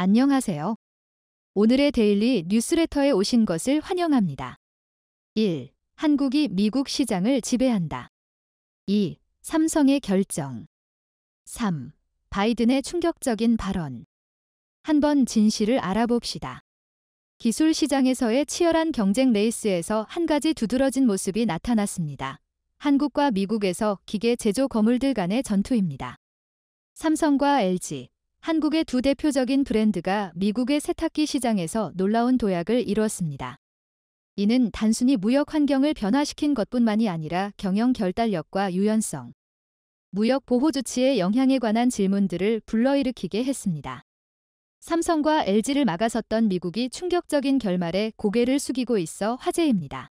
안녕하세요. 오늘의 데일리 뉴스레터에 오신 것을 환영합니다. 1. 한국이 미국 시장을 지배한다. 2. 삼성의 결정. 3. 바이든의 충격적인 발언. 한번 진실을 알아봅시다. 기술 시장에서의 치열한 경쟁 레이스에서 한 가지 두드러진 모습이 나타났습니다. 한국과 미국에서 기계 제조 거물들 간의 전투입니다. 삼성과 LG, 한국의 두 대표적인 브랜드가 미국의 세탁기 시장에서 놀라운 도약을 이루었습니다. 이는 단순히 무역 환경을 변화시킨 것뿐만이 아니라 경영 결단력과 유연성, 무역 보호 조치의 영향에 관한 질문들을 불러일으키게 했습니다. 삼성과 LG를 막아섰던 미국이 충격적인 결말에 고개를 숙이고 있어 화제입니다.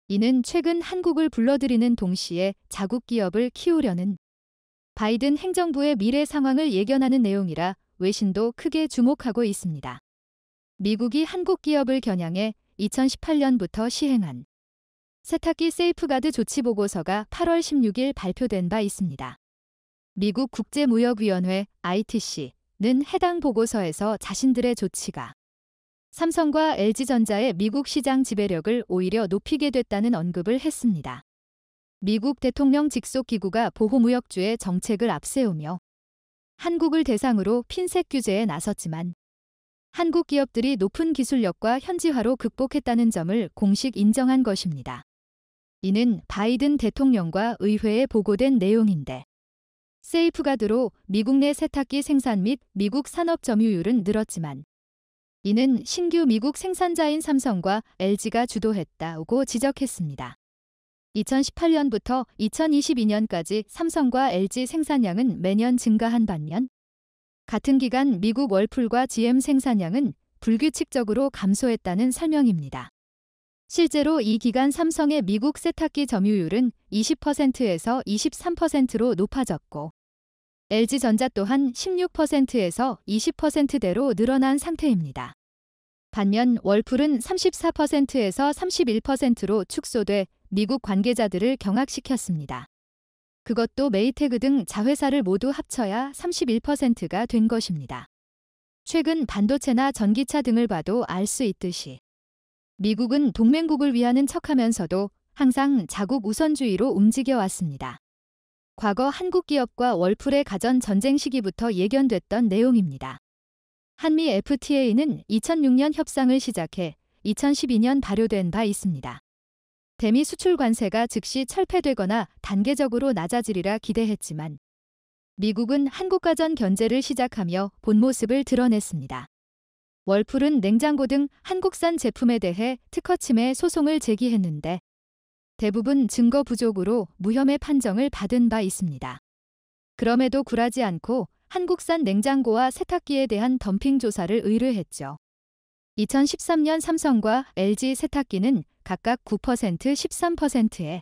이는 최근 한국을 불러들이는 동시에 자국 기업을 키우려는 바이든 행정부의 미래 상황을 예견하는 내용이라 외신도 크게 주목하고 있습니다. 미국이 한국 기업을 겨냥해 2018년부터 시행한 세탁기 세이프가드 조치 보고서가 8월 16일 발표된 바 있습니다. 미국 국제무역위원회 ITC는 해당 보고서에서 자신들의 조치가 삼성과 LG전자의 미국 시장 지배력을 오히려 높이게 됐다는 언급을 했습니다. 미국 대통령 직속 기구가 보호무역주의 정책을 앞세우며 한국을 대상으로 핀셋 규제에 나섰지만 한국 기업들이 높은 기술력과 현지화로 극복했다는 점을 공식 인정한 것입니다. 이는 바이든 대통령과 의회에 보고된 내용인데 세이프가드로 미국 내 세탁기 생산 및 미국 산업 점유율은 늘었지만 이는 신규 미국 생산자인 삼성과 LG가 주도했다고 지적했습니다. 2018년부터 2022년까지 삼성과 LG 생산량은 매년 증가한 반면 같은 기간 미국 월풀과 GM 생산량은 불규칙적으로 감소했다는 설명입니다. 실제로 이 기간 삼성의 미국 세탁기 점유율은 20%에서 23%로 높아졌고 LG전자 또한 16%에서 20%대로 늘어난 상태입니다. 반면 월풀은 34%에서 31%로 축소돼 미국 관계자들을 경악시켰습니다. 그것도 메이테그 등 자회사를 모두 합쳐야 31%가 된 것입니다. 최근 반도체나 전기차 등을 봐도 알 수 있듯이 미국은 동맹국을 위하는 척하면서도 항상 자국 우선주의로 움직여 왔습니다. 과거 한국 기업과 월풀의 가전 전쟁 시기부터 예견됐던 내용입니다. 한미 FTA는 2006년 협상을 시작해 2012년 발효된 바 있습니다. 대미 수출 관세가 즉시 철폐되거나 단계적으로 낮아지리라 기대했지만 미국은 한국 가전 견제를 시작하며 본 모습을 드러냈습니다. 월풀은 냉장고 등 한국산 제품에 대해 특허침해 소송을 제기했는데 대부분 증거 부족으로 무혐의 판정을 받은 바 있습니다. 그럼에도 굴하지 않고 한국산 냉장고와 세탁기에 대한 덤핑 조사를 의뢰했죠. 2013년 삼성과 LG 세탁기는 각각 9%, 13%의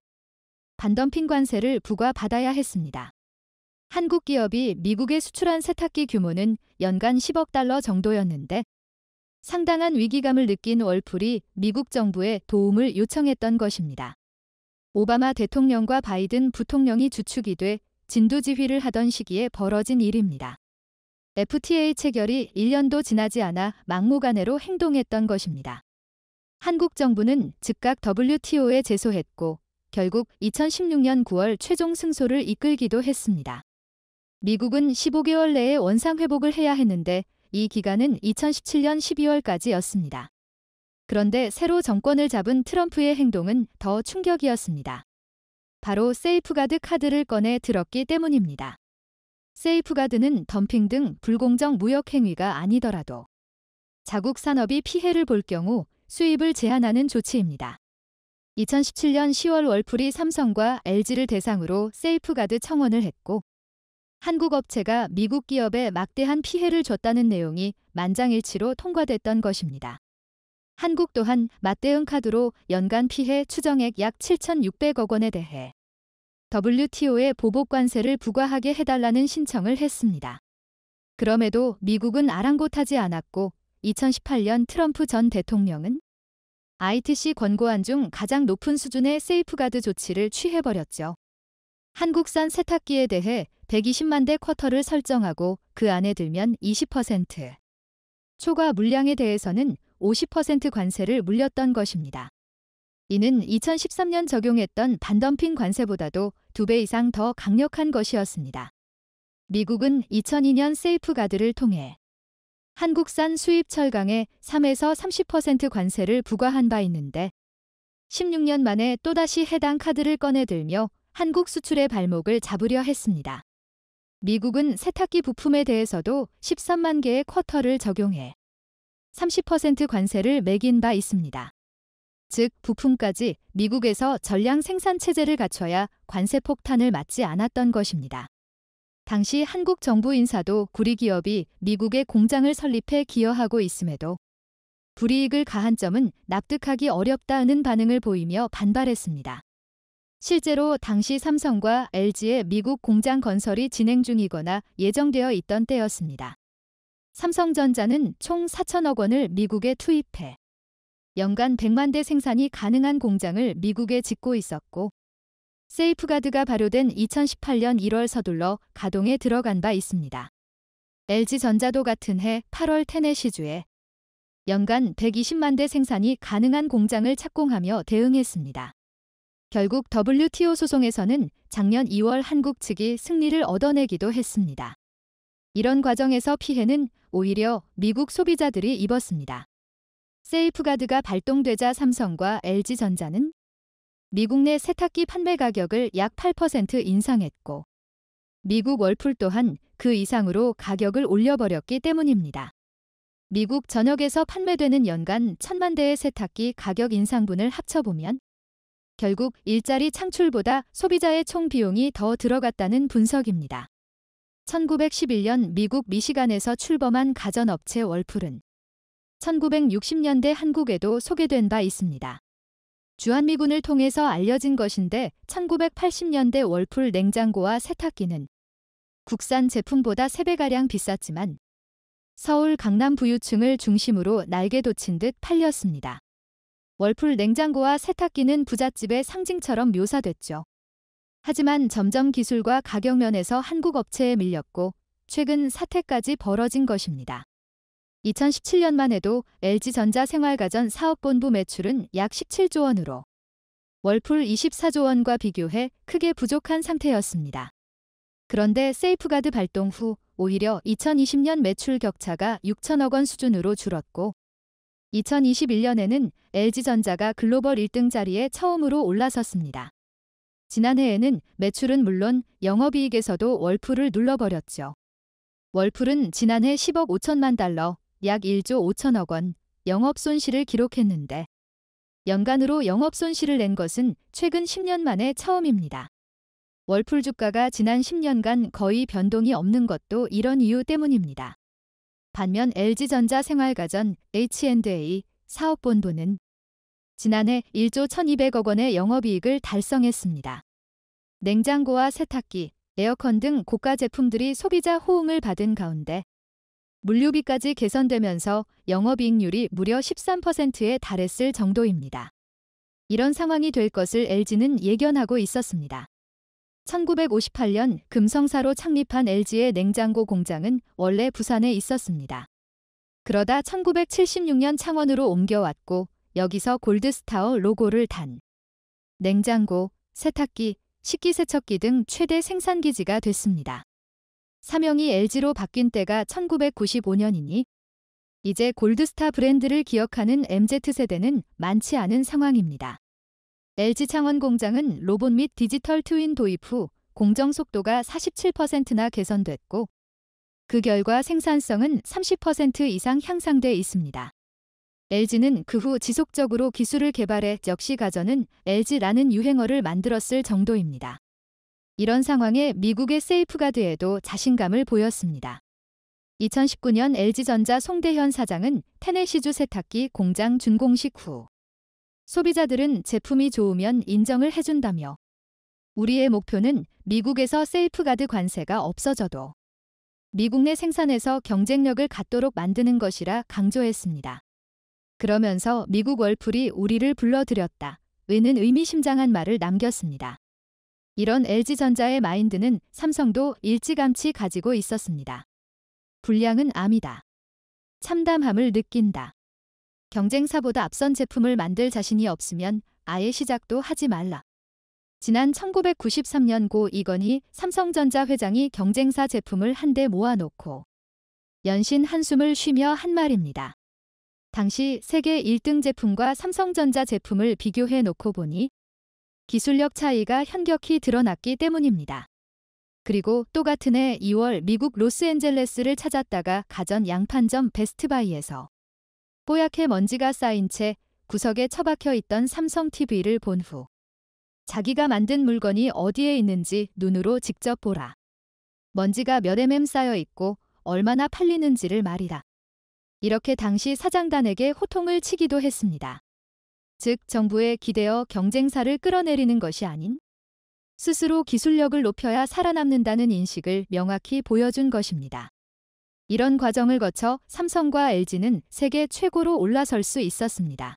반덤핑 관세를 부과받아야 했습니다. 한국 기업이 미국에 수출한 세탁기 규모는 연간 10억 달러 정도였는데 상당한 위기감을 느낀 월풀이 미국 정부에 도움을 요청했던 것입니다. 오바마 대통령과 바이든 부통령이 주축이 돼 진두지휘를 하던 시기에 벌어진 일입니다. FTA 체결이 1년도 지나지 않아 막무가내로 행동했던 것입니다. 한국 정부는 즉각 WTO에 제소했고 결국 2016년 9월 최종 승소를 이끌기도 했습니다. 미국은 15개월 내에 원상 회복을 해야 했는데 이 기간은 2017년 12월까지였습니다. 그런데 새로 정권을 잡은 트럼프의 행동은 더 충격이었습니다. 바로 세이프가드 카드를 꺼내 들었기 때문입니다. 세이프가드는 덤핑 등 불공정 무역 행위가 아니더라도 자국 산업이 피해를 볼 경우 수입을 제한하는 조치입니다. 2017년 10월 월풀이 삼성과 LG를 대상으로 세이프가드 청원을 했고 한국 업체가 미국 기업에 막대한 피해를 줬다는 내용이 만장일치로 통과됐던 것입니다. 한국 또한 맞대응 카드로 연간 피해 추정액 약 7,600억 원에 대해 WTO에 보복 관세를 부과하게 해달라는 신청을 했습니다. 그럼에도 미국은 아랑곳하지 않았고 2018년 트럼프 전 대통령은 ITC 권고안 중 가장 높은 수준의 세이프가드 조치를 취해버렸죠. 한국산 세탁기에 대해 120만 대 쿼터를 설정하고 그 안에 들면 20% 초과 물량에 대해서는 50% 관세를 물렸던 것입니다. 이는 2013년 적용했던 반덤핑 관세보다도 2배 이상 더 강력한 것이었습니다. 미국은 2002년 세이프가드를 통해 한국산 수입 철강에 3에서 30% 관세를 부과한 바 있는데 16년 만에 또다시 해당 카드를 꺼내들며 한국 수출의 발목을 잡으려 했습니다. 미국은 세탁기 부품에 대해서도 13만 개의 쿼터를 적용해 30% 관세를 매긴 바 있습니다. 즉 부품까지 미국에서 전량 생산 체제를 갖춰야 관세 폭탄을 맞지 않았던 것입니다. 당시 한국 정부 인사도 구리기업이 미국에 공장을 설립해 기여하고 있음에도 불이익을 가한 점은 납득하기 어렵다는 반응을 보이며 반발했습니다. 실제로 당시 삼성과 LG의 미국 공장 건설이 진행 중이거나 예정되어 있던 때였습니다. 삼성전자는 총 4천억 원을 미국에 투입해 연간 100만 대 생산이 가능한 공장을 미국에 짓고 있었고 세이프가드가 발효된 2018년 1월 서둘러 가동에 들어간 바 있습니다. LG전자도 같은 해 8월 테네시주에 연간 120만 대 생산이 가능한 공장을 착공하며 대응했습니다. 결국 WTO 소송에서는 작년 2월 한국 측이 승리를 얻어내기도 했습니다. 이런 과정에서 피해는 오히려 미국 소비자들이 입었습니다. 세이프가드가 발동되자 삼성과 LG전자는 미국 내 세탁기 판매 가격을 약 8% 인상했고 미국 월풀 또한 그 이상으로 가격을 올려버렸기 때문입니다. 미국 전역에서 판매되는 연간 1,000만 대의 세탁기 가격 인상분을 합쳐보면 결국 일자리 창출보다 소비자의 총 비용이 더 들어갔다는 분석입니다. 1911년 미국 미시간에서 출범한 가전업체 월풀은 1960년대 한국에도 소개된 바 있습니다. 주한미군을 통해서 알려진 것인데 1980년대 월풀 냉장고와 세탁기는 국산 제품보다 3배가량 비쌌지만 서울 강남 부유층을 중심으로 날개 돋친 듯 팔렸습니다. 월풀 냉장고와 세탁기는 부잣집의 상징처럼 묘사됐죠. 하지만 점점 기술과 가격 면에서 한국 업체에 밀렸고 최근 사태까지 벌어진 것입니다. 2017년만 해도 LG전자 생활가전 사업본부 매출은 약 17조 원으로 월풀 24조 원과 비교해 크게 부족한 상태였습니다. 그런데 세이프가드 발동 후 오히려 2020년 매출 격차가 6천억 원 수준으로 줄었고 2021년에는 LG전자가 글로벌 1등 자리에 처음으로 올라섰습니다. 지난해에는 매출은 물론 영업이익에서도 월풀을 눌러버렸죠. 월풀은 지난해 10억 5천만 달러, 약 1조 5천억 원 영업손실을 기록했는데 연간으로 영업손실을 낸 것은 최근 10년 만에 처음입니다. 월풀 주가가 지난 10년간 거의 변동이 없는 것도 이런 이유 때문입니다. 반면 LG전자 생활가전 H&A 사업본부는 지난해 1조 1,200억 원의 영업이익을 달성했습니다. 냉장고와 세탁기, 에어컨 등 고가 제품들이 소비자 호응을 받은 가운데 물류비까지 개선되면서 영업이익률이 무려 13%에 달했을 정도입니다. 이런 상황이 될 것을 LG는 예견하고 있었습니다. 1958년 금성사로 창립한 LG의 냉장고 공장은 원래 부산에 있었습니다. 그러다 1976년 창원으로 옮겨왔고 여기서 골드스타어 로고를 단 냉장고, 세탁기, 식기세척기 등 최대 생산기지가 됐습니다. 사명이 LG로 바뀐 때가 1995년이니 이제 골드스타 브랜드를 기억하는 MZ세대는 많지 않은 상황입니다. LG 창원 공장은 로봇 및 디지털 트윈 도입 후 공정 속도가 47%나 개선됐고 그 결과 생산성은 30% 이상 향상돼 있습니다. LG는 그 후 지속적으로 기술을 개발해 역시 가전은 LG라는 유행어를 만들었을 정도입니다. 이런 상황에 미국의 세이프가드에도 자신감을 보였습니다. 2019년 LG전자 송대현 사장은 테네시주 세탁기 공장 준공식 후 소비자들은 제품이 좋으면 인정을 해준다며 우리의 목표는 미국에서 세이프가드 관세가 없어져도 미국 내 생산에서 경쟁력을 갖도록 만드는 것이라 강조했습니다. 그러면서 미국 월풀이 우리를 불러들였다. 왜는 의미심장한 말을 남겼습니다. 이런 LG전자의 마인드는 삼성도 일찌감치 가지고 있었습니다. 불량은 암이다. 참담함을 느낀다. 경쟁사보다 앞선 제품을 만들 자신이 없으면 아예 시작도 하지 말라. 지난 1993년 고 이건희 삼성전자 회장이 경쟁사 제품을 한데 모아놓고 연신 한숨을 쉬며 한 말입니다. 당시 세계 1등 제품과 삼성전자 제품을 비교해 놓고 보니 기술력 차이가 현격히 드러났기 때문입니다. 그리고 또 같은 해 2월 미국 로스앤젤레스를 찾았다가 가전 양판점 베스트바이에서 뽀얗게 먼지가 쌓인 채 구석에 처박혀 있던 삼성 TV를 본 후 자기가 만든 물건이 어디에 있는지 눈으로 직접 보라. 먼지가 몇 mm 쌓여 있고 얼마나 팔리는지를 말이라. 이렇게 당시 사장단에게 호통을 치기도 했습니다. 즉 정부에 기대어 경쟁사를 끌어내리는 것이 아닌 스스로 기술력을 높여야 살아남는다는 인식을 명확히 보여준 것입니다. 이런 과정을 거쳐 삼성과 LG는 세계 최고로 올라설 수 있었습니다.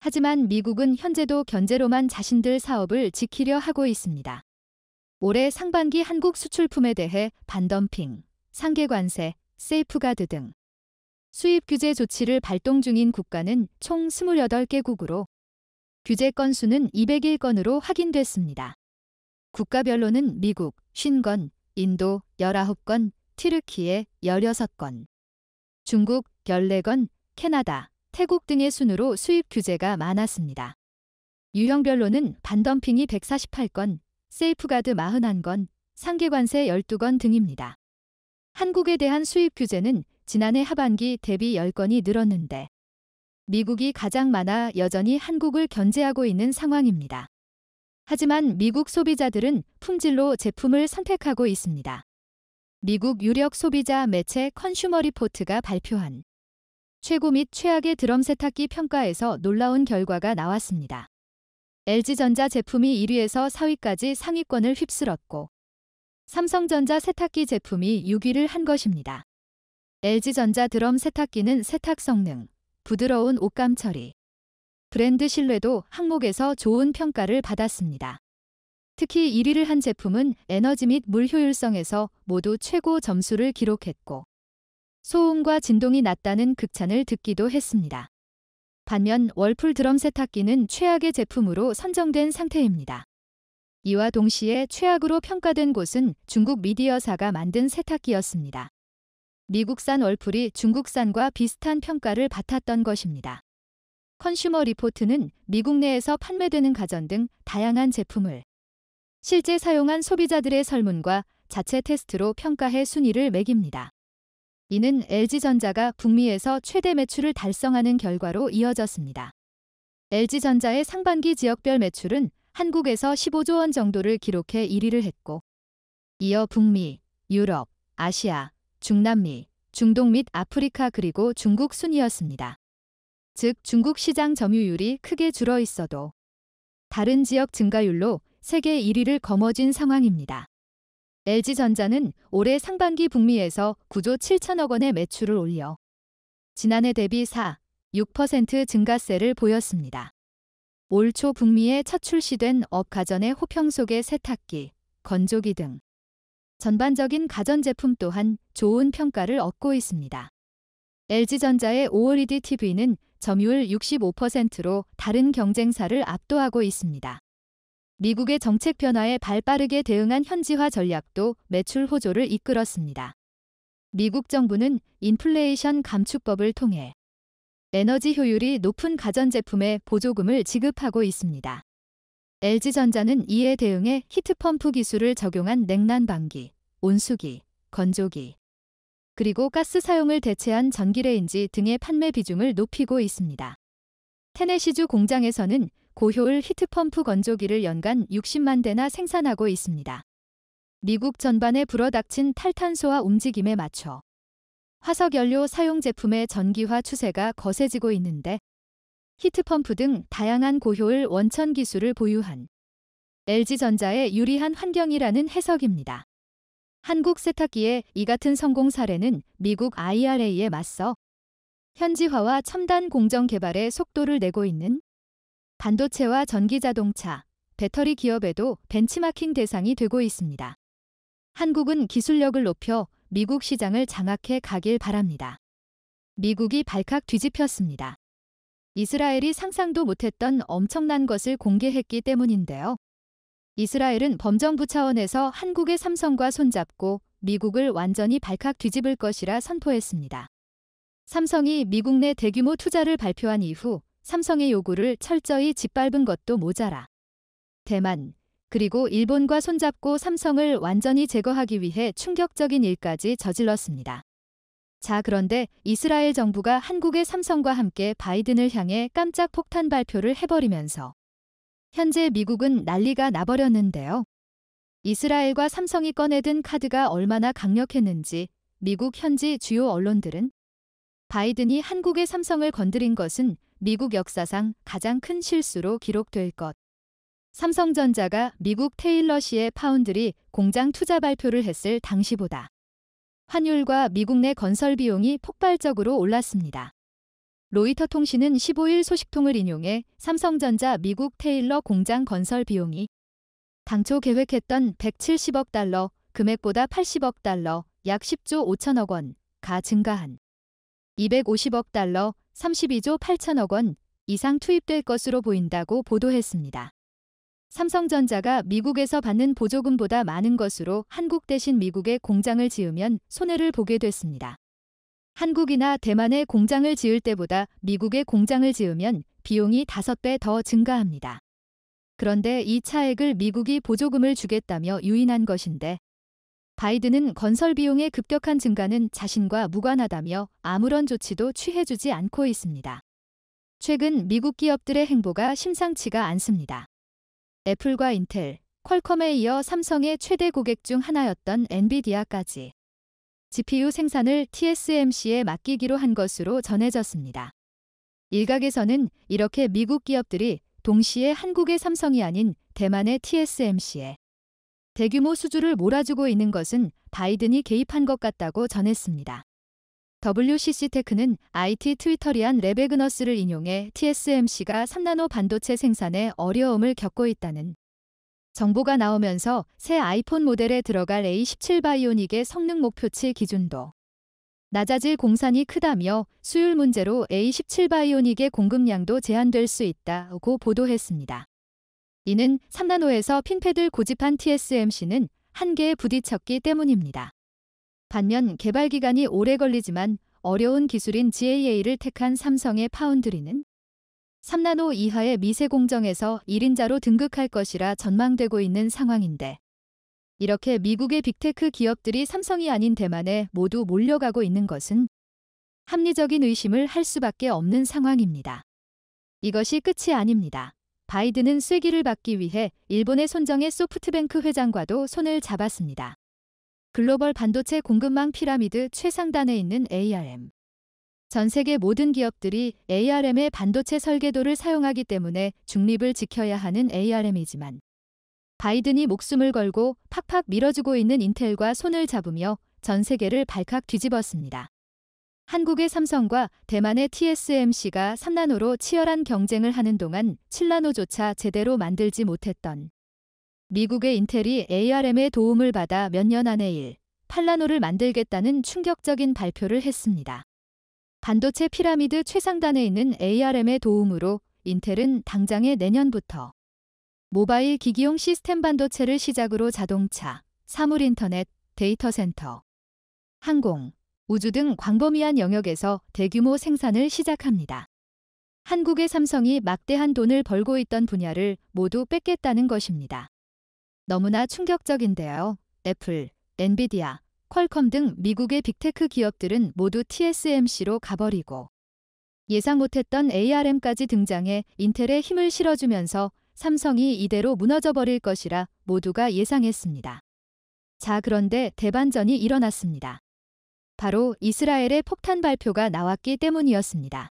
하지만 미국은 현재도 견제로만 자신들 사업을 지키려 하고 있습니다. 올해 상반기 한국 수출품에 대해 반덤핑, 상계관세, 세이프가드 등 수입 규제 조치를 발동 중인 국가는 총 28개국으로 규제 건수는 201건으로 확인됐습니다. 국가별로는 미국 50건, 인도 19건, 튀르키예 16건, 중국 14건, 캐나다, 태국 등의 순으로 수입 규제가 많았습니다. 유형별로는 반덤핑이 148건, 세이프가드 41건, 상계관세 12건 등입니다. 한국에 대한 수입 규제는 지난해 하반기 대비 10건이 늘었는데 미국이 가장 많아 여전히 한국을 견제하고 있는 상황입니다. 하지만 미국 소비자들은 품질로 제품을 선택하고 있습니다. 미국 유력 소비자 매체 컨슈머 리포트가 발표한 최고 및 최악의 드럼 세탁기 평가에서 놀라운 결과가 나왔습니다. LG전자 제품이 1위에서 4위까지 상위권을 휩쓸었고 삼성전자 세탁기 제품이 6위를 한 것입니다. LG전자 드럼 세탁기는 세탁 성능, 부드러운 옷감 처리, 브랜드 신뢰도 항목에서 좋은 평가를 받았습니다. 특히 1위를 한 제품은 에너지 및 물 효율성에서 모두 최고 점수를 기록했고 소음과 진동이 낮다는 극찬을 듣기도 했습니다. 반면 월풀 드럼 세탁기는 최악의 제품으로 선정된 상태입니다. 이와 동시에 최악으로 평가된 곳은 중국 미디어사가 만든 세탁기였습니다. 미국산 월풀이 중국산과 비슷한 평가를 받았던 것입니다. 컨슈머 리포트는 미국 내에서 판매되는 가전 등 다양한 제품을 실제 사용한 소비자들의 설문과 자체 테스트로 평가해 순위를 매깁니다. 이는 LG전자가 북미에서 최대 매출을 달성하는 결과로 이어졌습니다. LG전자의 상반기 지역별 매출은 한국에서 15조 원 정도를 기록해 1위를 했고 이어 북미, 유럽, 아시아, 중남미, 중동 및 아프리카 그리고 중국 순이었습니다. 즉 중국 시장 점유율이 크게 줄어 있어도 다른 지역 증가율로 세계 1위를 거머쥔 상황입니다. LG전자는 올해 상반기 북미에서 9조 7천억 원의 매출을 올려 지난해 대비 6% 증가세를 보였습니다. 올 초 북미에 첫 출시된 업가전의 호평 속의 세탁기, 건조기 등 전반적인 가전제품 또한 좋은 평가를 얻고 있습니다. LG전자의 OLED TV는 점유율 65%로 다른 경쟁사를 압도하고 있습니다. 미국의 정책 변화에 발빠르게 대응한 현지화 전략도 매출 호조를 이끌었습니다. 미국 정부는 인플레이션 감축법을 통해 에너지 효율이 높은 가전제품에 보조금을 지급하고 있습니다. LG전자는 이에 대응해 히트펌프 기술을 적용한 냉난방기, 온수기, 건조기, 그리고 가스 사용을 대체한 전기레인지 등의 판매 비중을 높이고 있습니다. 테네시주 공장에서는 고효율 히트펌프 건조기를 연간 60만 대나 생산하고 있습니다. 미국 전반에 불어닥친 탈탄소화 움직임에 맞춰 화석연료 사용 제품의 전기화 추세가 거세지고 있는데 히트펌프 등 다양한 고효율 원천 기술을 보유한 LG전자에 유리한 환경이라는 해석입니다. 한국 세탁기의 이 같은 성공 사례는 미국 IRA에 맞서 현지화와 첨단 공정 개발에 속도를 내고 있는 반도체와 전기자동차, 배터리 기업에도 벤치마킹 대상이 되고 있습니다. 한국은 기술력을 높여 미국 시장을 장악해 가길 바랍니다. 미국이 발칵 뒤집혔습니다. 이스라엘이 상상도 못했던 엄청난 것을 공개했기 때문인데요. 이스라엘은 범정부 차원에서 한국의 삼성과 손잡고 미국을 완전히 발칵 뒤집을 것이라 선포했습니다. 삼성이 미국 내 대규모 투자를 발표한 이후 삼성의 요구를 철저히 짓밟은 것도 모자라 대만, 그리고 일본과 손잡고 삼성을 완전히 제거하기 위해 충격적인 일까지 저질렀습니다. 자, 그런데 이스라엘 정부가 한국의 삼성과 함께 바이든을 향해 깜짝 폭탄 발표를 해버리면서 현재 미국은 난리가 나버렸는데요. 이스라엘과 삼성이 꺼내든 카드가 얼마나 강력했는지 미국 현지 주요 언론들은 바이든이 한국의 삼성을 건드린 것은 미국 역사상 가장 큰 실수로 기록될 것. 삼성전자가 미국 테일러시의 파운드리 공장 투자 발표를 했을 당시보다 환율과 미국 내 건설 비용이 폭발적으로 올랐습니다. 로이터 통신은 15일 소식통을 인용해 삼성전자 미국 테일러 공장 건설 비용이 당초 계획했던 170억 달러, 금액보다 80억 달러, 약 10조 5천억 원가 증가한 250억 달러, 32조 8천억 원 이상 투입될 것으로 보인다고 보도했습니다. 삼성전자가 미국에서 받는 보조금보다 많은 것으로 한국 대신 미국에 공장을 지으면 손해를 보게 됐습니다. 한국이나 대만에 공장을 지을 때보다 미국에 공장을 지으면 비용이 5배 더 증가합니다. 그런데 이 차액을 미국이 보조금을 주겠다며 유인한 것인데 바이든은 건설 비용의 급격한 증가는 자신과 무관하다며 아무런 조치도 취해주지 않고 있습니다. 최근 미국 기업들의 행보가 심상치가 않습니다. 애플과 인텔, 퀄컴에 이어 삼성의 최대 고객 중 하나였던 엔비디아까지 GPU 생산을 TSMC에 맡기기로 한 것으로 전해졌습니다. 일각에서는 이렇게 미국 기업들이 동시에 한국의 삼성이 아닌 대만의 TSMC에 대규모 수주를 몰아주고 있는 것은 바이든이 개입한 것 같다고 전했습니다. WCC테크는 IT 트위터리안 레베그너스를 인용해 TSMC가 3나노 반도체 생산에 어려움을 겪고 있다는 정보가 나오면서 새 아이폰 모델에 들어갈 A17 바이오닉의 성능 목표치 기준도 낮아질 공산이 크다며 수율 문제로 A17 바이오닉의 공급량도 제한될 수 있다고 보도했습니다. 이는 3나노에서 핀패드를 고집한 TSMC는 한계에 부딪혔기 때문입니다. 반면 개발 기간이 오래 걸리지만 어려운 기술인 GAA를 택한 삼성의 파운드리는 3나노 이하의 미세 공정에서 1인자로 등극할 것이라 전망되고 있는 상황인데 이렇게 미국의 빅테크 기업들이 삼성이 아닌 대만에 모두 몰려가고 있는 것은 합리적인 의심을 할 수밖에 없는 상황입니다. 이것이 끝이 아닙니다. 바이든은 쐐기를 받기 위해 일본의 손정의 소프트뱅크 회장과도 손을 잡았습니다. 글로벌 반도체 공급망 피라미드 최상단에 있는 ARM. 전 세계 모든 기업들이 ARM의 반도체 설계도를 사용하기 때문에 중립을 지켜야 하는 ARM이지만 바이든이 목숨을 걸고 팍팍 밀어주고 있는 인텔과 손을 잡으며 전 세계를 발칵 뒤집었습니다. 한국의 삼성과 대만의 TSMC가 3나노로 치열한 경쟁을 하는 동안 7나노조차 제대로 만들지 못했던 미국의 인텔이 ARM의 도움을 받아 몇 년 안에 8나노를 만들겠다는 충격적인 발표를 했습니다. 반도체 피라미드 최상단에 있는 ARM의 도움으로 인텔은 당장의 내년부터 모바일 기기용 시스템 반도체를 시작으로 자동차, 사물인터넷, 데이터 센터, 항공, 우주 등 광범위한 영역에서 대규모 생산을 시작합니다. 한국의 삼성이 막대한 돈을 벌고 있던 분야를 모두 뺏겠다는 것입니다. 너무나 충격적인데요. 애플, 엔비디아, 퀄컴 등 미국의 빅테크 기업들은 모두 TSMC로 가버리고 예상 못했던 ARM까지 등장해 인텔에 힘을 실어주면서 삼성이 이대로 무너져버릴 것이라 모두가 예상했습니다. 자, 그런데 대반전이 일어났습니다. 바로 이스라엘의 폭탄 발표가 나왔기 때문이었습니다.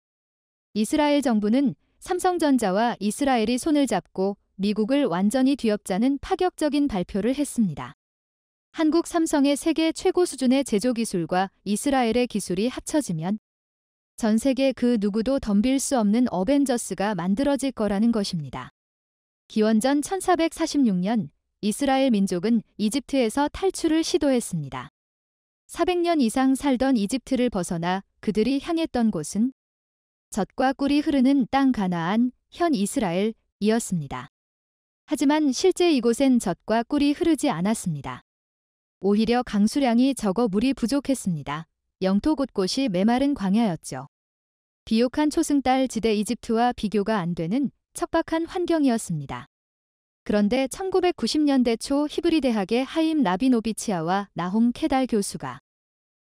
이스라엘 정부는 삼성전자와 이스라엘이 손을 잡고 미국을 완전히 뒤엎자는 파격적인 발표를 했습니다. 한국 삼성의 세계 최고 수준의 제조 기술과 이스라엘의 기술이 합쳐지면 전 세계 그 누구도 덤빌 수 없는 어벤져스가 만들어질 거라는 것입니다. 기원전 1446년 이스라엘 민족은 이집트에서 탈출을 시도했습니다. 400년 이상 살던 이집트를 벗어나 그들이 향했던 곳은 젖과 꿀이 흐르는 땅 가나안, 현 이스라엘이었습니다. 하지만 실제 이곳엔 젖과 꿀이 흐르지 않았습니다. 오히려 강수량이 적어 물이 부족했습니다. 영토 곳곳이 메마른 광야였죠. 비옥한 초승달 지대 이집트와 비교가 안 되는 척박한 환경이었습니다. 그런데 1990년대 초 히브리 대학의 하임 라비노비치아와 나홈 케달 교수가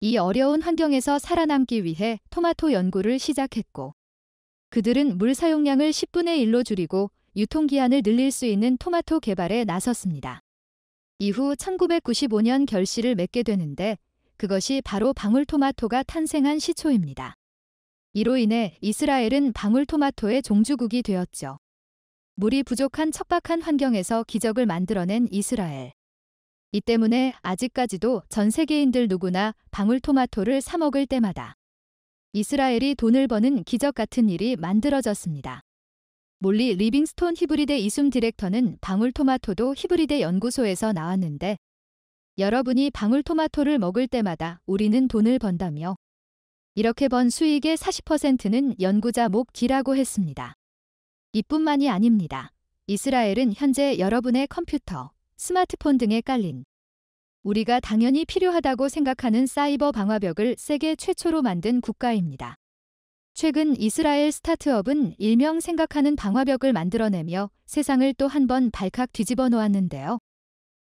이 어려운 환경에서 살아남기 위해 토마토 연구를 시작했고, 그들은 물 사용량을 10분의 1로 줄이고 유통기한을 늘릴 수 있는 토마토 개발에 나섰습니다. 이후 1995년 결실을 맺게 되는데, 그것이 바로 방울토마토가 탄생한 시초입니다. 이로 인해 이스라엘은 방울토마토의 종주국이 되었죠. 물이 부족한 척박한 환경에서 기적을 만들어낸 이스라엘. 이 때문에 아직까지도 전 세계인들 누구나 방울토마토를 사 먹을 때마다 이스라엘이 돈을 버는 기적 같은 일이 만들어졌습니다. 몰리 리빙스톤 히브리대 이숨 디렉터는 방울토마토도 히브리대 연구소에서 나왔는데, 여러분이 방울토마토를 먹을 때마다 우리는 돈을 번다며 이렇게 번 수익의 40%는 연구자 목 뒤라고 했습니다. 이뿐만이 아닙니다. 이스라엘은 현재 여러분의 컴퓨터, 스마트폰 등에 깔린 우리가 당연히 필요하다고 생각하는 사이버 방화벽을 세계 최초로 만든 국가입니다. 최근 이스라엘 스타트업은 일명 생각하는 방화벽을 만들어내며 세상을 또 한 번 발칵 뒤집어 놓았는데요.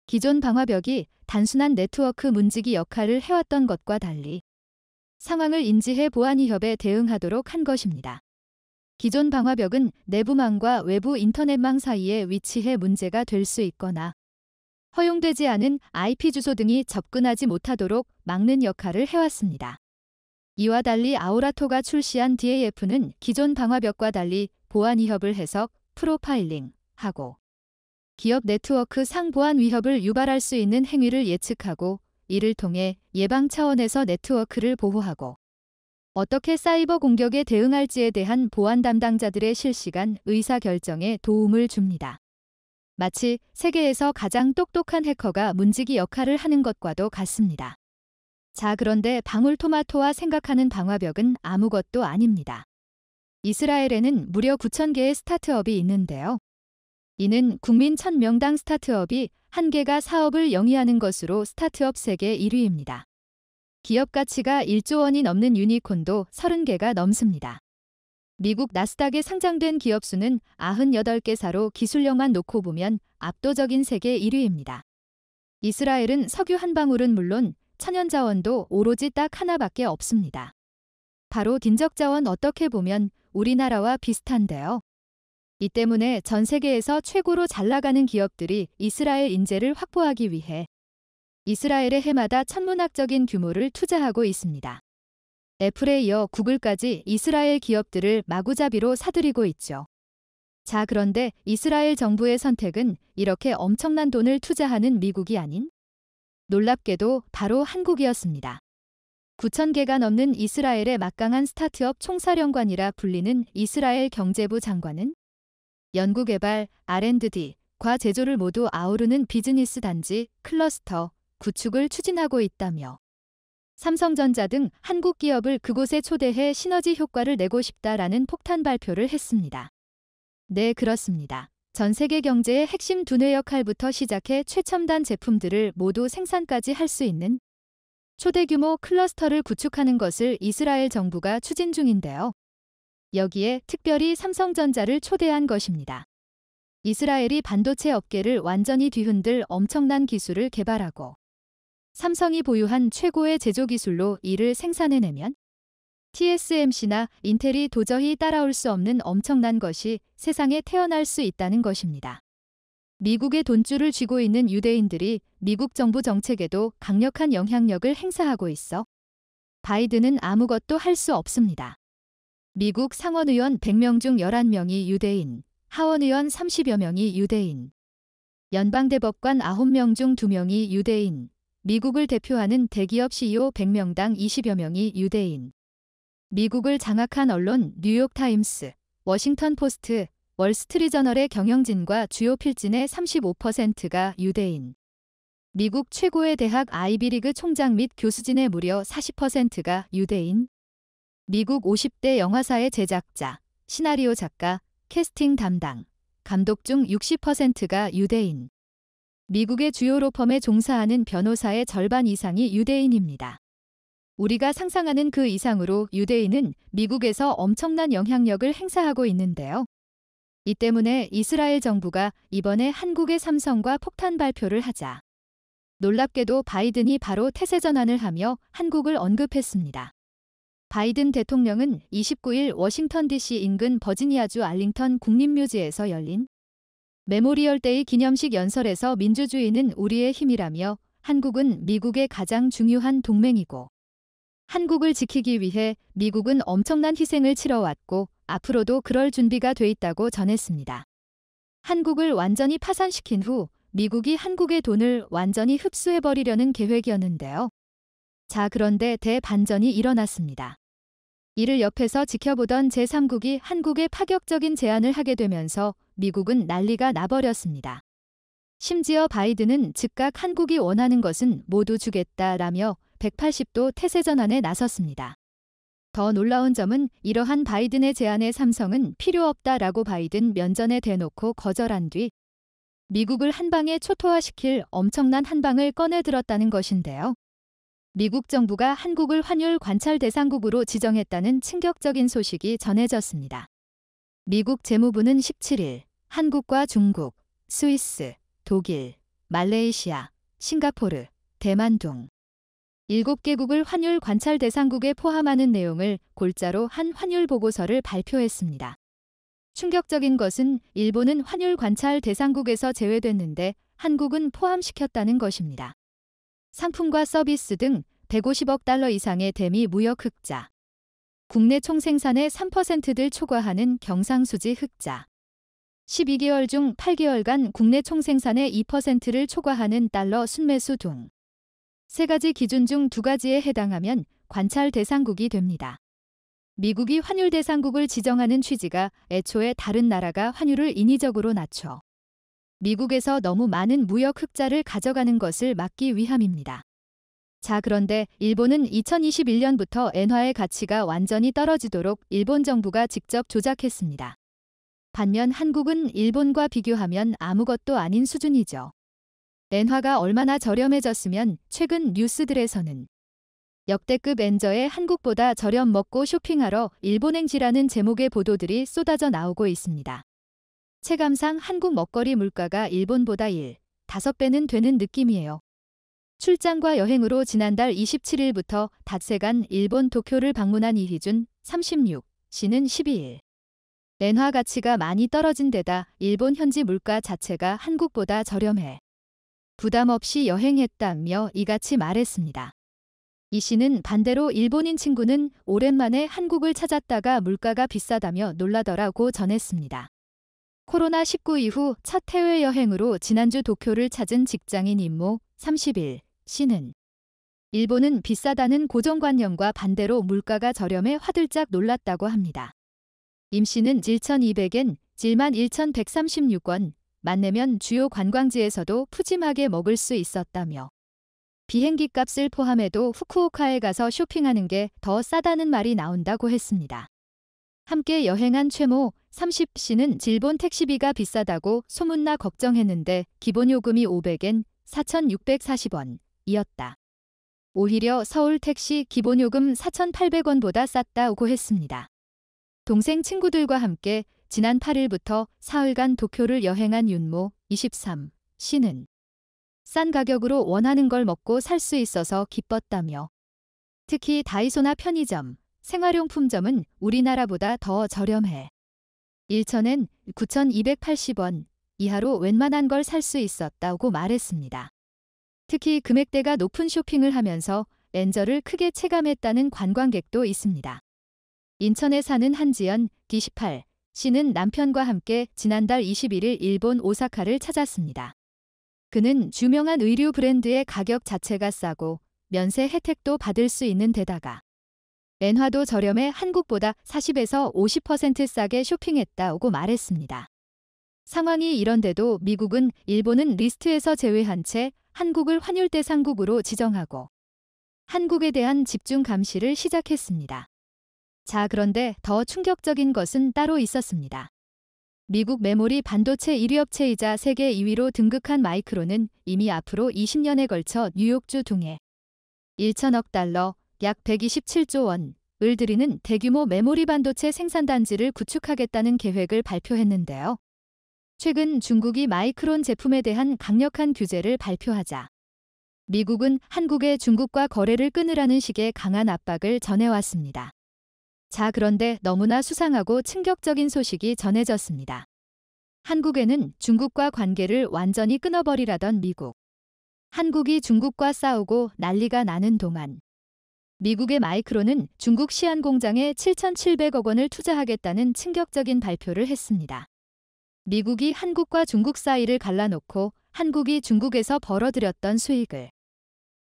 기존 방화벽이 단순한 네트워크 문지기 역할을 해왔던 것과 달리 상황을 인지해 보안위협에 대응하도록 한 것입니다. 기존 방화벽은 내부망과 외부 인터넷망 사이에 위치해 문제가 될 수 있거나 허용되지 않은 IP 주소 등이 접근하지 못하도록 막는 역할을 해왔습니다. 이와 달리 아우라토가 출시한 DAF는 기존 방화벽과 달리 보안 위협을 해석, 프로파일링하고 기업 네트워크 상 보안 위협을 유발할 수 있는 행위를 예측하고, 이를 통해 예방 차원에서 네트워크를 보호하고 어떻게 사이버 공격에 대응할지에 대한 보안 담당자들의 실시간 의사결정에 도움을 줍니다. 마치 세계에서 가장 똑똑한 해커가 문지기 역할을 하는 것과도 같습니다. 자, 그런데 방울토마토와 생각하는 방화벽은 아무것도 아닙니다. 이스라엘에는 무려 9,000개의 스타트업이 있는데요. 이는 국민 1,000명당 스타트업이 1개가 사업을 영위하는 것으로 스타트업 세계 1위입니다. 기업 가치가 1조 원이 넘는 유니콘도 30개가 넘습니다. 미국 나스닥에 상장된 기업 수는 98개사로 기술력만 놓고 보면 압도적인 세계 1위입니다. 이스라엘은 석유 한 방울은 물론 천연자원도 오로지 딱 하나밖에 없습니다. 바로 딘적자원. 어떻게 보면 우리나라와 비슷한데요. 이 때문에 전 세계에서 최고로 잘 나가는 기업들이 이스라엘 인재를 확보하기 위해 이스라엘의 해마다 천문학적인 규모를 투자하고 있습니다. 애플에 이어 구글까지 이스라엘 기업들을 마구잡이로 사들이고 있죠. 자, 그런데 이스라엘 정부의 선택은 이렇게 엄청난 돈을 투자하는 미국이 아닌, 놀랍게도 바로 한국이었습니다. 9,000개가 넘는 이스라엘의 막강한 스타트업 총사령관이라 불리는 이스라엘 경제부 장관은 연구개발, R&D, 과 제조를 모두 아우르는 비즈니스 단지, 클러스터, 구축을 추진하고 있다며 삼성전자 등 한국 기업을 그곳에 초대해 시너지 효과를 내고 싶다라는 폭탄 발표를 했습니다. 네, 그렇습니다. 전 세계 경제의 핵심 두뇌 역할부터 시작해 최첨단 제품들을 모두 생산까지 할 수 있는 초대규모 클러스터를 구축하는 것을 이스라엘 정부가 추진 중인데요. 여기에 특별히 삼성전자를 초대한 것입니다. 이스라엘이 반도체 업계를 완전히 뒤흔들 엄청난 기술을 개발하고 삼성이 보유한 최고의 제조 기술로 이를 생산해내면 TSMC나 인텔이 도저히 따라올 수 없는 엄청난 것이 세상에 태어날 수 있다는 것입니다. 미국의 돈줄을 쥐고 있는 유대인들이 미국 정부 정책에도 강력한 영향력을 행사하고 있어 바이든은 아무것도 할 수 없습니다. 미국 상원의원 100명 중 11명이 유대인, 하원의원 30여 명이 유대인, 연방대법관 9명 중 2명이 유대인, 미국을 대표하는 대기업 CEO 100명당 20여 명이 유대인, 미국을 장악한 언론 뉴욕타임스, 워싱턴 포스트, 월스트리저널의 경영진과 주요 필진의 35%가 유대인, 미국 최고의 대학 아이비리그 총장 및 교수진의 무려 40%가 유대인, 미국 50대 영화사의 제작자, 시나리오 작가, 캐스팅 담당, 감독 중 60%가 유대인. 미국의 주요 로펌에 종사하는 변호사의 절반 이상이 유대인입니다. 우리가 상상하는 그 이상으로 유대인은 미국에서 엄청난 영향력을 행사하고 있는데요. 이 때문에 이스라엘 정부가 이번에 한국의 삼성과 폭탄 발표를 하자 놀랍게도 바이든이 바로 태세 전환을 하며 한국을 언급했습니다. 바이든 대통령은 29일 워싱턴 DC 인근 버지니아주 알링턴 국립묘지에서 열린 메모리얼데이 기념식 연설에서 민주주의는 우리의 힘이라며 한국은 미국의 가장 중요한 동맹이고 한국을 지키기 위해 미국은 엄청난 희생을 치러왔고 앞으로도 그럴 준비가 돼 있다고 전했습니다. 한국을 완전히 파산시킨 후 미국이 한국의 돈을 완전히 흡수해버리려는 계획이었는데요. 자, 그런데 대반전이 일어났습니다. 이를 옆에서 지켜보던 제3국이 한국에 파격적인 제안을 하게 되면서 미국은 난리가 나버렸습니다. 심지어 바이든은 즉각 한국이 원하는 것은 모두 주겠다라며 180도 태세 전환에 나섰습니다. 더 놀라운 점은 이러한 바이든의 제안에 삼성은 필요 없다라고 바이든 면전에 대놓고 거절한 뒤 미국을 한방에 초토화시킬 엄청난 한방을 꺼내들었다는 것인데요. 미국 정부가 한국을 환율 관찰 대상국으로 지정했다는 충격적인 소식이 전해졌습니다. 미국 재무부는 17일 한국과 중국, 스위스, 독일, 말레이시아, 싱가포르, 대만 등 7개국을 환율 관찰 대상국에 포함하는 내용을 골자로 한 환율 보고서를 발표했습니다. 충격적인 것은 일본은 환율 관찰 대상국에서 제외됐는데 한국은 포함시켰다는 것입니다. 상품과 서비스 등 150억 달러 이상의 대미 무역 흑자, 국내 총생산의 3%를 초과하는 경상수지 흑자, 12개월 중 8개월간 국내 총생산의 2%를 초과하는 달러 순매수 등 3가지 기준 중 2가지에 해당하면 관찰 대상국이 됩니다. 미국이 환율 대상국을 지정하는 취지가 애초에 다른 나라가 환율을 인위적으로 낮춰 미국에서 너무 많은 무역 흑자를 가져가는 것을 막기 위함입니다. 자, 그런데 일본은 2021년부터 엔화의 가치가 완전히 떨어지도록 일본 정부가 직접 조작했습니다. 반면 한국은 일본과 비교하면 아무것도 아닌 수준이죠. 엔화가 얼마나 저렴해졌으면 최근 뉴스들에서는 역대급 엔저에 한국보다 저렴 먹고 쇼핑하러 일본행지라는 제목의 보도들이 쏟아져 나오고 있습니다. 체감상 한국 먹거리 물가가 일본보다 5배는 되는 느낌이에요. 출장과 여행으로 지난달 27일부터 닷새간 일본 도쿄를 방문한 이희준 36씨는 12일 엔화 가치가 많이 떨어진 데다 일본 현지 물가 자체가 한국보다 저렴해 부담 없이 여행했다며 이같이 말했습니다. 이 씨는 반대로 일본인 친구는 오랜만에 한국을 찾았다가 물가가 비싸다며 놀라더라고 전했습니다. 코로나19 이후 첫 해외여행으로 지난주 도쿄를 찾은 직장인 임모 31씨는 일본은 비싸다는 고정관념과 반대로 물가가 저렴해 화들짝 놀랐다고 합니다. 임 씨는 질 1,200엔, 질만 1,136원, 만내면 주요 관광지에서도 푸짐하게 먹을 수 있었다며 비행기 값을 포함해도 후쿠오카에 가서 쇼핑하는 게 더 싸다는 말이 나온다고 했습니다. 함께 여행한 최모 30씨는 일본 택시비가 비싸다고 소문나 걱정했는데 기본 요금이 500엔 4,640원이었다. 오히려 서울 택시 기본 요금 4,800원보다 쌌다고 했습니다. 동생 친구들과 함께 지난 8일부터 사흘간 도쿄를 여행한 윤모 23씨는 싼 가격으로 원하는 걸 먹고 살 수 있어서 기뻤다며 특히 다이소나 편의점, 생활용품점은 우리나라보다 더 저렴해. 1,000엔 9,280원 이하로 웬만한 걸 살 수 있었다고 말했습니다. 특히 금액대가 높은 쇼핑을 하면서 엔저를 크게 체감했다는 관광객도 있습니다. 인천에 사는 한지연 D18씨는 남편과 함께 지난달 21일 일본 오사카를 찾았습니다. 그는 유명한 의류 브랜드의 가격 자체가 싸고 면세 혜택도 받을 수 있는 데다가 엔화도 저렴해 한국보다 40에서 50% 싸게 쇼핑했다고 말했습니다. 상황이 이런데도 미국은 일본은 리스트에서 제외한 채 한국을 환율 대상국으로 지정하고 한국에 대한 집중 감시를 시작했습니다. 자, 그런데 더 충격적인 것은 따로 있었습니다. 미국 메모리 반도체 1위 업체이자 세계 2위로 등극한 마이크론은 이미 앞으로 20년에 걸쳐 뉴욕주 동해 1천억 달러, 약 127조 원을 들이는 대규모 메모리 반도체 생산단지를 구축하겠다는 계획을 발표했는데요. 최근 중국이 마이크론 제품에 대한 강력한 규제를 발표하자 미국은 한국의 중국과 거래를 끊으라는 식의 강한 압박을 전해왔습니다. 자, 그런데 너무나 수상하고 충격적인 소식이 전해졌습니다. 한국에는 중국과 관계를 완전히 끊어버리라던 미국. 한국이 중국과 싸우고 난리가 나는 동안 미국의 마이크론은 중국 시안 공장에 7,700억 원을 투자하겠다는 충격적인 발표를 했습니다. 미국이 한국과 중국 사이를 갈라놓고 한국이 중국에서 벌어들였던 수익을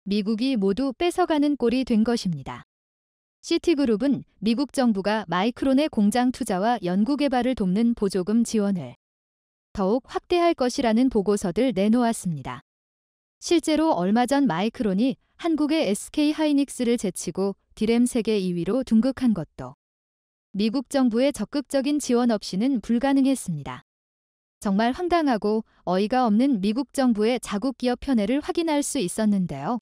미국이 모두 뺏어가는 꼴이 된 것입니다. 시티그룹은 미국 정부가 마이크론의 공장 투자와 연구개발을 돕는 보조금 지원을 더욱 확대할 것이라는 보고서를 내놓았습니다. 실제로 얼마 전 마이크론이 한국의 SK하이닉스를 제치고 디램 세계 2위로 등극한 것도 미국 정부의 적극적인 지원 없이는 불가능했습니다. 정말 황당하고 어이가 없는 미국 정부의 자국 기업 편애를 확인할 수 있었는데요.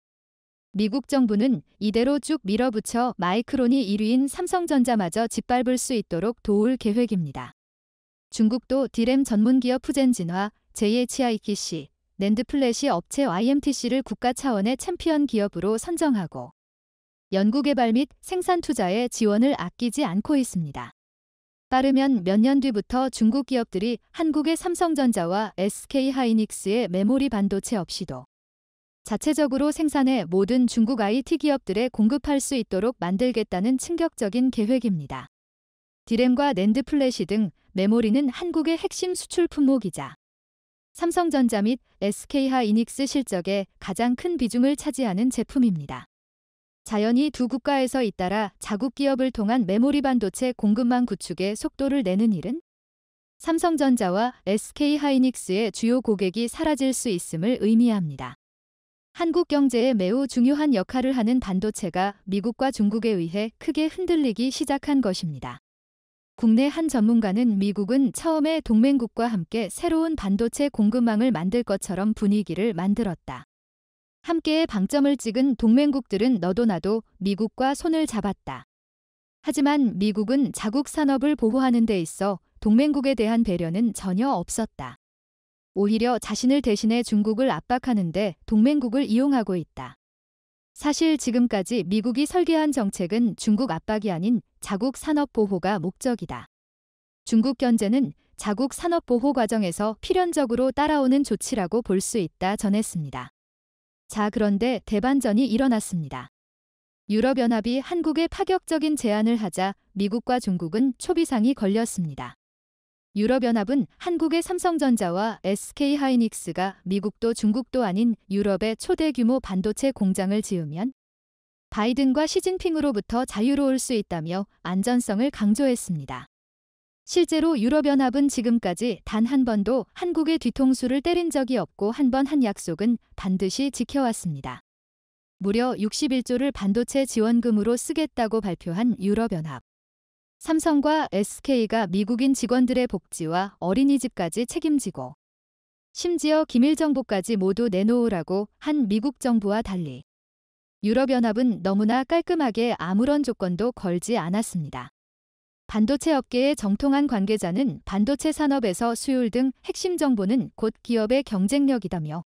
미국 정부는 이대로 쭉 밀어붙여 마이크론이 1위인 삼성전자마저 짓밟을 수 있도록 도울 계획입니다. 중국도 디램 전문기업 푸젠진화, JHITC, 낸드 플래시 업체 YMTC를 국가 차원의 챔피언 기업으로 선정하고 연구개발 및 생산 투자에 지원을 아끼지 않고 있습니다. 빠르면 몇 년 뒤부터 중국 기업들이 한국의 삼성전자와 SK하이닉스의 메모리 반도체 없이도 자체적으로 생산해 모든 중국 IT 기업들에 공급할 수 있도록 만들겠다는 충격적인 계획입니다. 디램과 낸드 플래시 등 메모리는 한국의 핵심 수출 품목이자 삼성전자 및 SK하이닉스 실적의 가장 큰 비중을 차지하는 제품입니다. 자연히 두 국가에서 잇따라 자국 기업을 통한 메모리 반도체 공급망 구축에 속도를 내는 일은 삼성전자와 SK하이닉스의 주요 고객이 사라질 수 있음을 의미합니다. 한국 경제에 매우 중요한 역할을 하는 반도체가 미국과 중국에 의해 크게 흔들리기 시작한 것입니다. 국내 한 전문가는 미국은 처음에 동맹국과 함께 새로운 반도체 공급망을 만들 것처럼 분위기를 만들었다. 함께의 방점을 찍은 동맹국들은 너도 나도 미국과 손을 잡았다. 하지만 미국은 자국 산업을 보호하는 데 있어 동맹국에 대한 배려는 전혀 없었다. 오히려 자신을 대신해 중국을 압박하는데 동맹국을 이용하고 있다. 사실 지금까지 미국이 설계한 정책은 중국 압박이 아닌 자국 산업 보호가 목적이다. 중국 견제는 자국 산업 보호 과정에서 필연적으로 따라오는 조치라고 볼 수 있다 전했습니다. 자, 그런데 대반전이 일어났습니다. 유럽연합이 한국에 파격적인 제안을 하자 미국과 중국은 초비상이 걸렸습니다. 유럽연합은 한국의 삼성전자와 SK하이닉스가 미국도 중국도 아닌 유럽의 초대 규모 반도체 공장을 지으면 바이든과 시진핑으로부터 자유로울 수 있다며 안전성을 강조했습니다. 실제로 유럽연합은 지금까지 단 한 번도 한국의 뒤통수를 때린 적이 없고 한 번 한 약속은 반드시 지켜왔습니다. 무려 61조를 반도체 지원금으로 쓰겠다고 발표한 유럽연합. 삼성과 SK가 미국인 직원들의 복지와 어린이집까지 책임지고 심지어 기밀 정보까지 모두 내놓으라고 한 미국 정부와 달리 유럽연합은 너무나 깔끔하게 아무런 조건도 걸지 않았습니다. 반도체 업계의 정통한 관계자는 반도체 산업에서 수율 등 핵심 정보는 곧 기업의 경쟁력이다며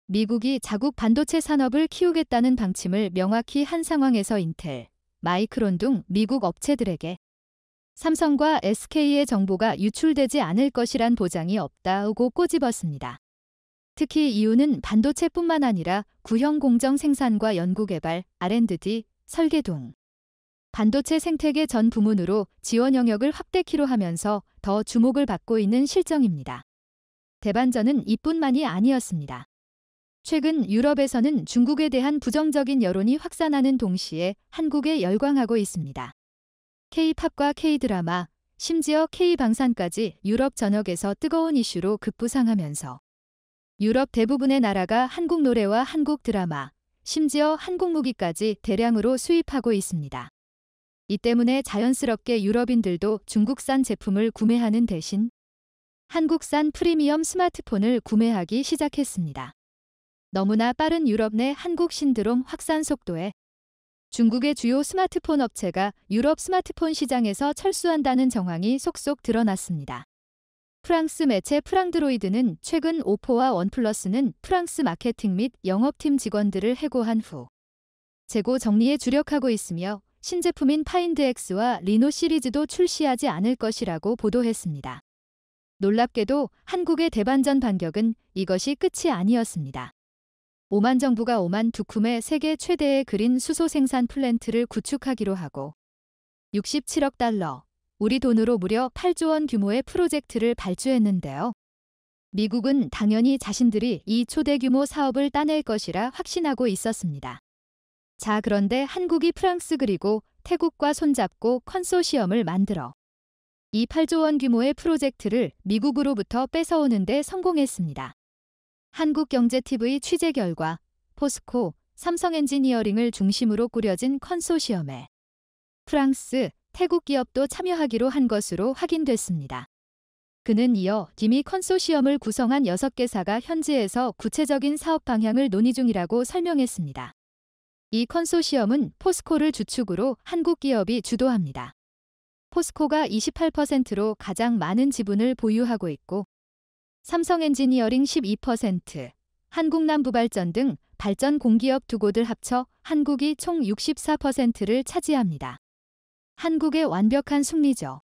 미국이 자국 반도체 산업을 키우겠다는 방침을 명확히 한 상황에서 인텔, 마이크론 등 미국 업체들에게 삼성과 SK의 정보가 유출되지 않을 것이란 보장이 없다고 꼬집었습니다. 특히 이유는 반도체뿐만 아니라 구형 공정 생산과 연구개발, R&D, 설계 등 반도체 생태계 전 부문으로 지원 영역을 확대키로 하면서 더 주목을 받고 있는 실정입니다. 대반전은 이뿐만이 아니었습니다. 최근 유럽에서는 중국에 대한 부정적인 여론이 확산하는 동시에 한국에 열광하고 있습니다. K-팝과 K-드라마, 심지어 K-방산까지 유럽 전역에서 뜨거운 이슈로 급부상하면서 유럽 대부분의 나라가 한국 노래와 한국 드라마, 심지어 한국 무기까지 대량으로 수입하고 있습니다. 이 때문에 자연스럽게 유럽인들도 중국산 제품을 구매하는 대신 한국산 프리미엄 스마트폰을 구매하기 시작했습니다. 너무나 빠른 유럽 내 한국 신드롬 확산 속도에 중국의 주요 스마트폰 업체가 유럽 스마트폰 시장에서 철수한다는 정황이 속속 드러났습니다. 프랑스 매체 프랑드로이드는 최근 오포와 원플러스는 프랑스 마케팅 및 영업팀 직원들을 해고한 후 재고 정리에 주력하고 있으며 신제품인 파인드 X와 리노 시리즈도 출시하지 않을 것이라고 보도했습니다. 놀랍게도 한국의 대반전 반격은 이것이 끝이 아니었습니다. 오만 정부가 오만 두쿰의 세계 최대의 그린 수소 생산 플랜트를 구축하기로 하고 67억 달러, 우리 돈으로 무려 8조 원 규모의 프로젝트를 발주했는데요. 미국은 당연히 자신들이 이 초대 규모 사업을 따낼 것이라 확신하고 있었습니다. 자, 그런데 한국이 프랑스 그리고 태국과 손잡고 컨소시엄을 만들어 이 8조 원 규모의 프로젝트를 미국으로부터 뺏어오는 데 성공했습니다. 한국경제TV 취재 결과 포스코, 삼성엔지니어링을 중심으로 꾸려진 컨소시엄에 프랑스, 태국 기업도 참여하기로 한 것으로 확인됐습니다. 그는 이어 이미 컨소시엄을 구성한 6개사가 현지에서 구체적인 사업 방향을 논의 중이라고 설명했습니다. 이 컨소시엄은 포스코를 주축으로 한국 기업이 주도합니다. 포스코가 28%로 가장 많은 지분을 보유하고 있고 삼성엔지니어링 12%, 한국남부발전 등 발전 공기업 두 곳을 합쳐 한국이 총 64%를 차지합니다. 한국의 완벽한 승리죠.